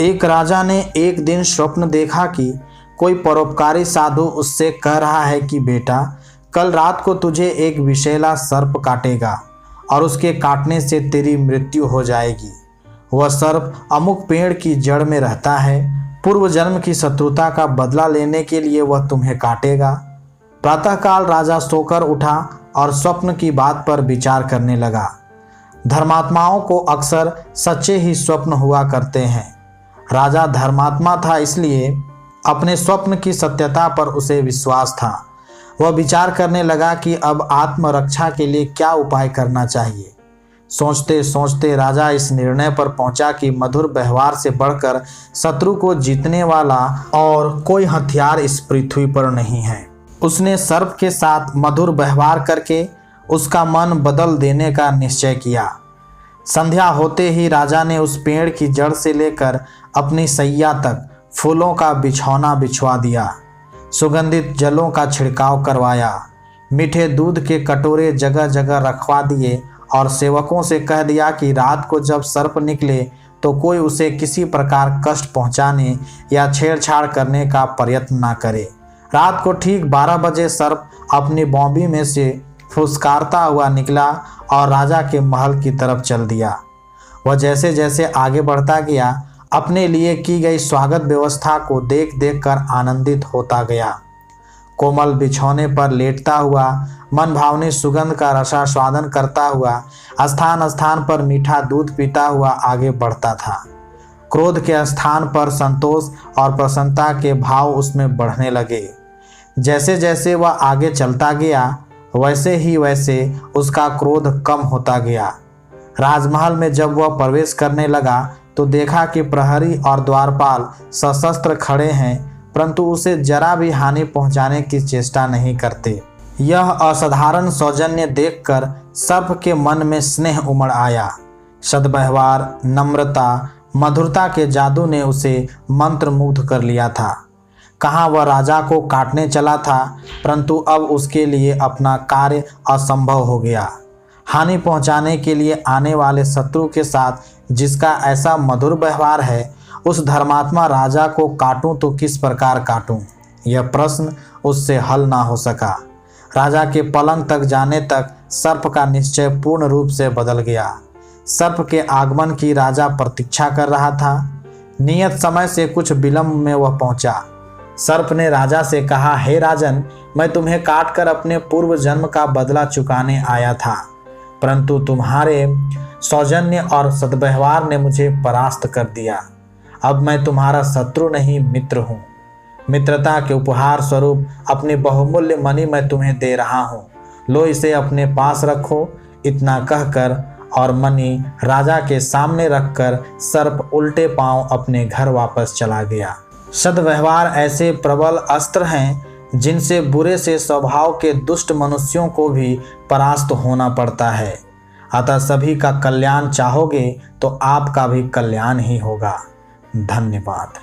एक राजा ने एक दिन स्वप्न देखा कि कोई परोपकारी साधु उससे कह रहा है कि बेटा, कल रात को तुझे एक विषैला सर्प काटेगा और उसके काटने से तेरी मृत्यु हो जाएगी। वह सर्प अमुक पेड़ की जड़ में रहता है। पूर्व जन्म की शत्रुता का बदला लेने के लिए वह तुम्हें काटेगा। प्रातःकाल राजा सोकर उठा और स्वप्न की बात पर विचार करने लगा। धर्मात्माओं को अक्सर सच्चे ही स्वप्न हुआ करते हैं। राजा धर्मात्मा था, इसलिए अपने स्वप्न की सत्यता पर उसे विश्वास था। वह विचार करने लगा कि अब आत्मरक्षा के लिए क्या उपाय करना चाहिए। सोचते सोचते राजा इस निर्णय पर पहुंचा कि मधुर व्यवहार से बढ़कर शत्रु को जीतने वाला और कोई हथियार इस पृथ्वी पर नहीं है। उसने सर्प के साथ मधुर व्यवहार करके उसका मन बदल देने का निश्चय किया। संध्या होते ही राजा ने उस पेड़ की जड़ से लेकर अपनी सैया तक फूलों का बिछौना बिछवा दिया। सुगंधित जलों का छिड़काव करवाया। मीठे दूध के कटोरे जगह जगह रखवा दिए और सेवकों से कह दिया कि रात को जब सर्प निकले तो कोई उसे किसी प्रकार कष्ट पहुंचाने या छेड़छाड़ करने का प्रयत्न न करे। रात को ठीक 12 बजे सर्प अपनी बॉबी में से फुसकारता हुआ निकला और राजा के महल की तरफ चल दिया। वह जैसे जैसे आगे बढ़ता गया, अपने लिए की गई स्वागत व्यवस्था को देख देख कर आनंदित होता गया। कोमल बिछौने पर लेटता हुआ, मन भावनी सुगंध का रसास्वादन करता हुआ, स्थान स्थान पर मीठा दूध पीता हुआ आगे बढ़ता था। क्रोध के स्थान पर संतोष और प्रसन्नता के भाव उसमें बढ़ने लगे। जैसे जैसे वह आगे चलता गया, वैसे ही वैसे उसका क्रोध कम होता गया। राजमहल में जब वह प्रवेश करने लगा तो देखा कि प्रहरी और द्वारपाल सशस्त्र खड़े हैं, परंतु उसे जरा भी हानि पहुंचाने की चेष्टा नहीं करते। यह असाधारण सौजन्य देखकर सर्प के मन में स्नेह उमड़ आया। सद्व्यवहार, नम्रता, मधुरता के जादू ने उसे मंत्रमुग्ध कर लिया था। कहाँ वह राजा को काटने चला था, परंतु अब उसके लिए अपना कार्य असंभव हो गया। हानि पहुंचाने के लिए आने वाले शत्रु के साथ जिसका ऐसा मधुर व्यवहार है, उस धर्मात्मा राजा को काटूं तो किस प्रकार काटूं, यह प्रश्न उससे हल ना हो सका। राजा के पलंग तक जाने तक सर्प का निश्चय पूर्ण रूप से बदल गया। सर्प के आगमन की राजा प्रतीक्षा कर रहा था। नियत समय से कुछ विलंब में वह पहुंचा। सर्प ने राजा से कहा, हे राजन, मैं तुम्हें काटकर अपने पूर्व जन्म का बदला चुकाने आया था, परंतु तुम्हारे सौजन्य और सद्व्यवहार ने मुझे परास्त कर दिया। अब मैं तुम्हारा शत्रु नहीं, मित्र हूँ। मित्रता के उपहार स्वरूप अपनी बहुमूल्य मणि मैं तुम्हें दे रहा हूँ, लो इसे अपने पास रखो। इतना कहकर और मणि राजा के सामने रखकर सर्प उल्टे पांव अपने घर वापस चला गया। सद्व्यवहार ऐसे प्रबल अस्त्र हैं जिनसे बुरे से स्वभाव के दुष्ट मनुष्यों को भी परास्त होना पड़ता है। अतः सभी का कल्याण चाहोगे तो आपका भी कल्याण ही होगा। धन्यवाद।